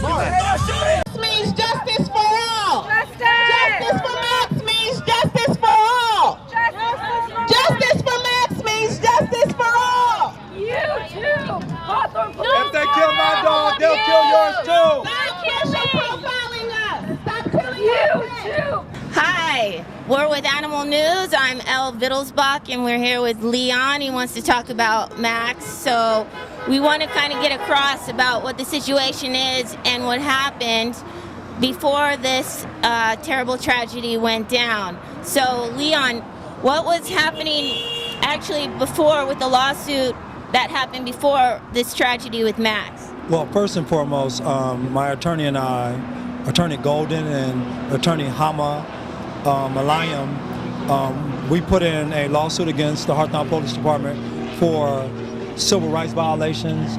This means justice for all. Justice for Max means justice for all. Justice for Max means justice for all. You too, Hawthorne Police. If they kill my dog, they'll kill yours too. Stop profiling us. Stop killing You too. Hi, we're with Animal News. I'm Elle Wittelsbach, and we're here with Leon. He wants to talk about Max. So we want to kind of get across about what the situation is and what happened before this terrible tragedy went down. So Leon, what was happening actually before with the lawsuit that happened before this tragedy with Max? Well, first and foremost, my attorney and I, Attorney Golden and Attorney Hama Malayam, we put in a lawsuit against the Hawthorne Police Department for civil rights violations,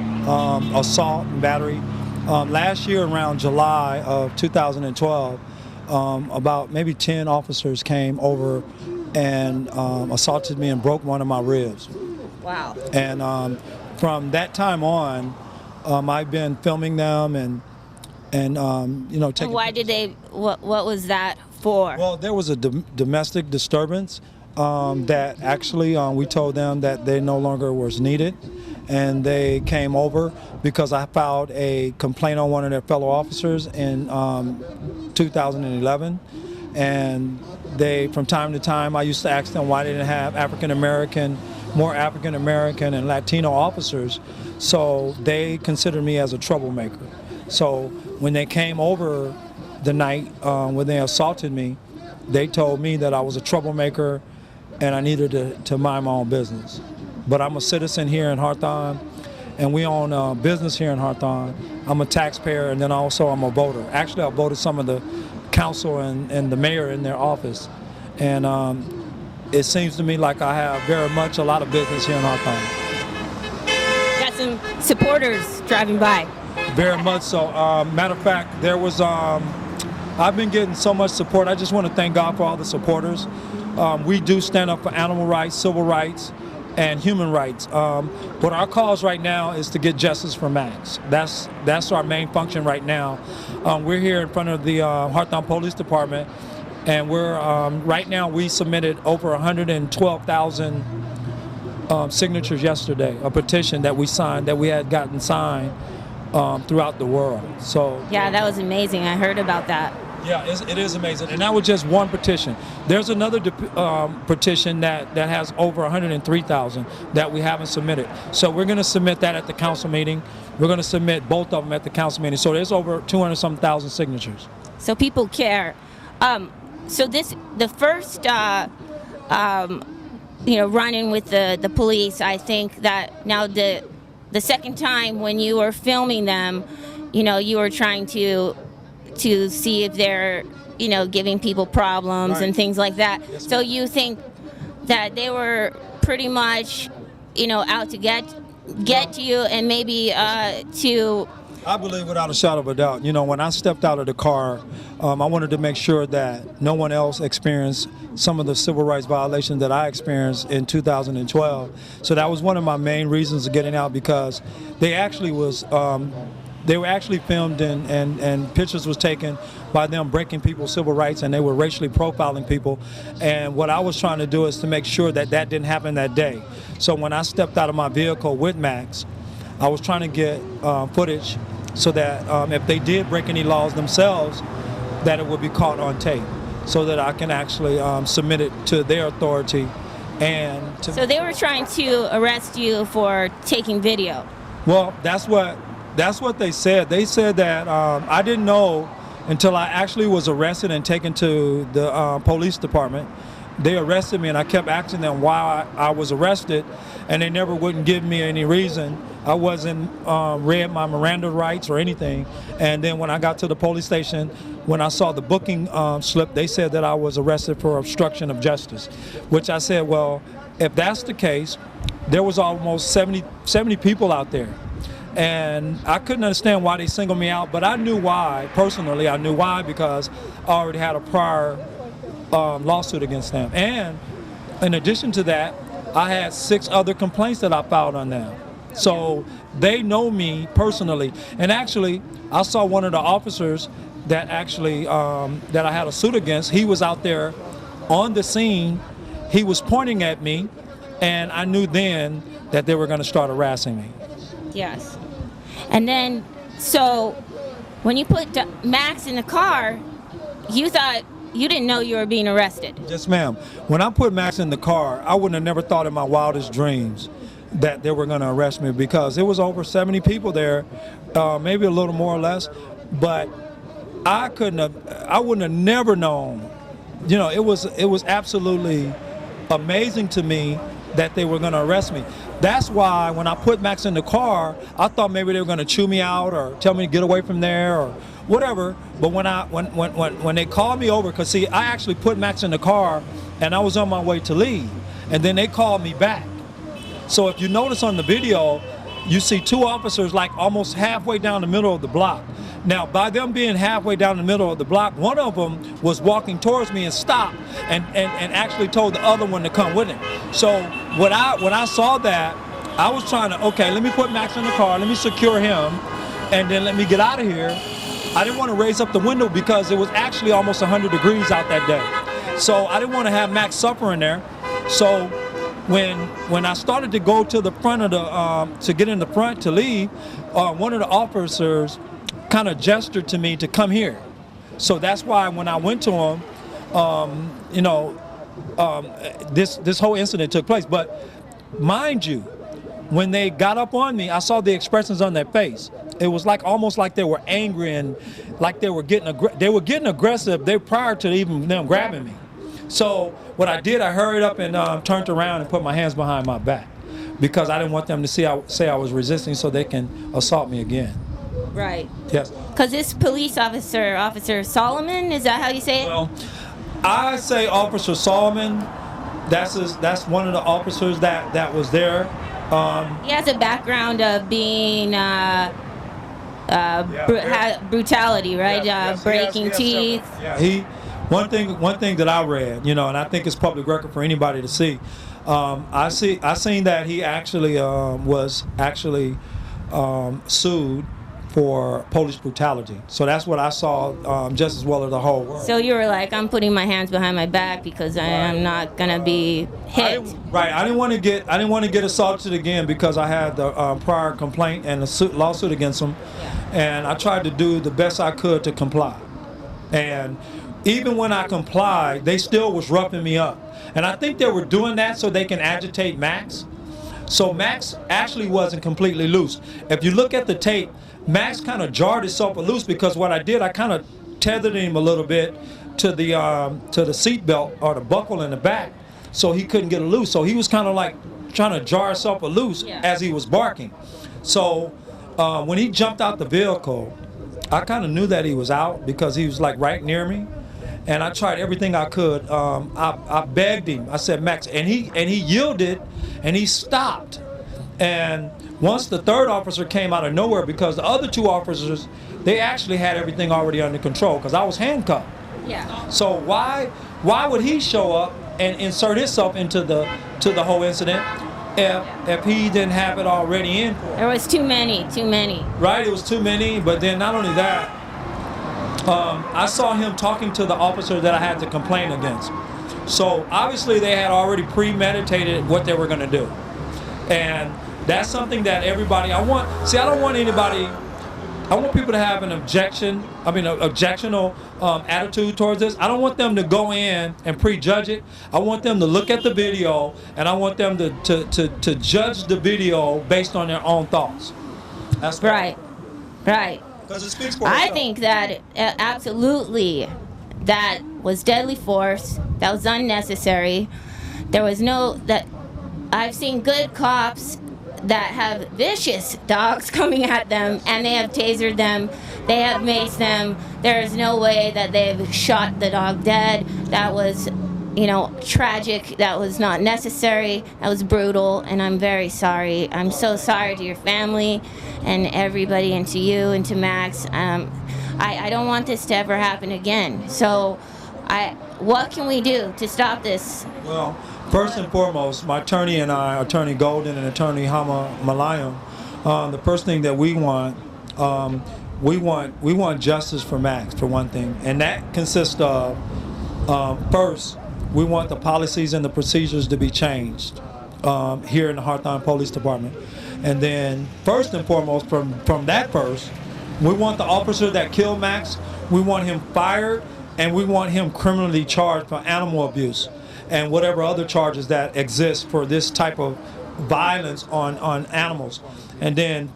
assault and battery. Last year around July of 2012, about maybe 10 officers came over and assaulted me and broke one of my ribs. Wow. And from that time on, I've been filming them and you know, taking. And why did they? What was that for? Well, there was a domestic disturbance that actually we told them that they no longer was needed, and they came over because I filed a complaint on one of their fellow officers in 2011, and they, from time to time, I used to ask them why they didn't have more African American and Latino officers, so they considered me as a troublemaker. So when they came over the night when they assaulted me, they told me that I was a troublemaker and I needed to mind my own business. But I'm a citizen here in Hawthorne, and we own a business here in Hawthorne. I'm a taxpayer, and then also I'm a voter. Actually, I voted some of the council and the mayor in their office. And it seems to me like I have very much a lot of business here in Hawthorne. Got some supporters driving by. Very much so. Matter of fact, there was, I've been getting so much support. I just want to thank God for all the supporters. We do stand up for animal rights, civil rights, and human rights. But our cause right now is to get justice for Max. That's our main function right now. We're here in front of the Hawthorne Police Department, and we're right now we submitted over 112,000 signatures yesterday, a petition that we signed, that we had gotten signed throughout the world. So Yeah, that was amazing. I heard about that. yeah, it is amazing. And that was just one petition. There's another petition that has over 103,000 that we haven't submitted. So we're going to submit that at the council meeting. We're going to submit both of them at the council meeting. So there's over 200-some thousand signatures. So people care. So the first run-in with the police, I think that now the second time when you were filming them, you were trying to see if they're, giving people problems Right. and things like that. Yes, So ma'am. you think that they were pretty much, out to get to you and maybe to... I believe without a shadow of a doubt. When I stepped out of the car, I wanted to make sure that no one else experienced some of the civil rights violations that I experienced in 2012. So that was one of my main reasons of getting out, because they actually they were actually filmed and pictures was taken by them breaking people's civil rights, and they were racially profiling people. And what I was trying to do is to make sure that that didn't happen that day. So when I stepped out of my vehicle with Max, I was trying to get footage so that if they did break any laws themselves, that it would be caught on tape, so that I can actually submit it to their authority. And So they were trying to arrest you for taking video. Well, that's what they said. They said that I didn't know until I actually was arrested and taken to the police department. They arrested me, and I kept asking them why I was arrested, and they never wouldn't give me any reason. I wasn't read my Miranda rights or anything. And then when I got to the police station, when I saw the booking slip, they said that I was arrested for obstruction of justice, which I said, well, if that's the case, there was almost 70 people out there. And I couldn't understand why they singled me out, but I knew why. Personally, I knew why, because I already had a prior lawsuit against them. And in addition to that, I had 6 other complaints that I filed on them. So they know me personally. And actually, I saw one of the officers that actually, that I had a suit against. He was out there on the scene. He was pointing at me, and I knew then that they were going to start harassing me. Yes. And then, so when you put Max in the car, you didn't know you were being arrested. Yes, ma'am. When I put Max in the car, I wouldn't have never thought in my wildest dreams that they were going to arrest me, because it was over 70 people there, maybe a little more or less. But I wouldn't have never known. You know, it was absolutely amazing to me that they were going to arrest me. That's why when I put Max in the car, I thought maybe they were going to chew me out or tell me to get away from there or whatever. But when they called me over, because see, I actually put Max in the car and I was on my way to leave, and then they called me back. So if you notice on the video, you see two officers like almost halfway down the middle of the block. Now, by them being halfway down the middle of the block, one of them was walking towards me and stopped and actually told the other one to come with him. So when I saw that, I was trying to, okay, let me put Max in the car, let me secure him, and then let me get out of here. I didn't want to raise up the window because it was actually almost 100 degrees out that day. So I didn't want to have Max suffering there. So when I started to go to the front of the, to get in the front to leave, one of the officers kind of gestured to me to come here. So that's why when I went to him, you know, this whole incident took place. But mind you, when they got up on me, I saw the expressions on their face. It was like almost like they were angry and like they were getting aggressive. They prior to even them grabbing me. So what I did, I hurried up and turned around and put my hands behind my back, because I didn't want them to say I was resisting so they can assault me again. Right. Yes. Because this police officer, Officer Solomon, is that how you say it? Well, I say Officer Solomon. That's one of the officers that was there. He has a background of being brutality, right? Yes, breaking teeth. Yeah. One thing that I read, you know, and I think it's public record for anybody to see. I seen that he actually was actually sued for police brutality. So that's what I saw, just as well as the whole world. So you were like, I'm putting my hands behind my back because I am not gonna be hit. I didn't want to get assaulted again, because I had the prior complaint and a lawsuit against him, and I tried to do the best I could to comply. And even when I complied, they still was roughing me up. And I think they were doing that so they can agitate Max. So Max actually wasn't completely loose. If you look at the tape, Max kind of jarred himself loose, because what I did, I kind of tethered him a little bit to the seat belt or the buckle in the back, so he couldn't get loose. So he was kind of like trying to jar himself loose as he was barking. So when he jumped out the vehicle, I kind of knew that he was out, because he was like right near me. And I tried everything I could. I begged him. I said, Max, and he yielded, and he stopped. And once the third officer came out of nowhere, because the other two officers, they actually had everything already under control, because I was handcuffed. Yeah. So why would he show up and insert himself into the whole incident if he didn't have it already in for him? There was too many. Right, it was too many. But then not only that, I saw him talking to the officer that I had to complain against. So obviously they had already premeditated what they were going to do. And that's something that everybody, I want people to have an objectional attitude towards this. I don't want them to go in and prejudge it. I want them to look at the video, and I want them to judge the video based on their own thoughts. That's right. Because it speaks for itself. I think that absolutely that was deadly force. That was unnecessary. I've seen good cops that have vicious dogs coming at them, and they have tasered them, they have maced them. There is no way that they've shot the dog dead. That was, tragic. That was not necessary. That was brutal, and I'm very sorry. I'm so sorry to your family and everybody, and to you and to Max. I don't want this to ever happen again. So what can we do to stop this? Well, first and foremost, my attorney and I, Attorney Golden and Attorney Hama Malayam, The first thing that we want justice for Max, for one thing, and that consists of first, we want the policies and the procedures to be changed here in the Hawthorne Police Department. And then first and foremost, from that first, we want the officer that killed Max, we want him fired, and we want him criminally charged for animal abuse and whatever other charges that exist for this type of violence on animals. And then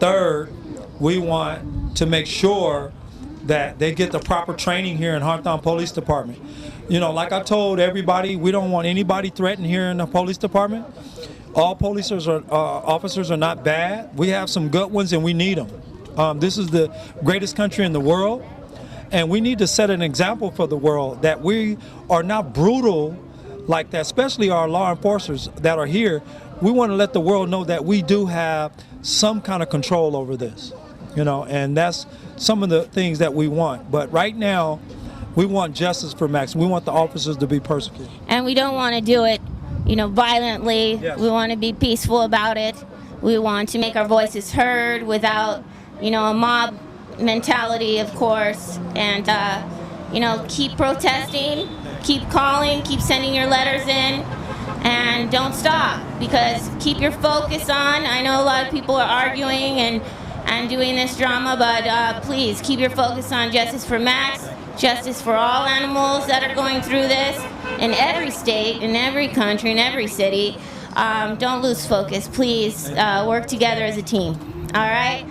third, we want to make sure that they get the proper training here in Hawthorne Police Department. You know, like I told everybody, we don't want anybody threatened here in the police department. All officers are not bad. We have some good ones and we need them. This is the greatest country in the world, and we need to set an example for the world that we are not brutal like that, especially our law enforcers that are here. We want to let the world know that we do have some kind of control over this, you know, and that's some of the things that we want. But right now, we want justice for Max. We want the officers to be persecuted. And we don't want to do it, you know, violently. Yes. We want to be peaceful about it. We want to make our voices heard without, you know, a mob mentality, of course. And, you know, keep protesting, keep calling, keep sending your letters in, and don't stop, because keep your focus on. I know a lot of people are arguing and doing this drama, but please keep your focus on justice for Max, justice for all animals that are going through this in every state, in every country, in every city. Don't lose focus. Please work together as a team. All right?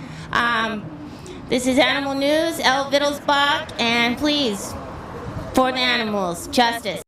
This is Animal News, Elle Wittelsbach, and please, for the animals, justice.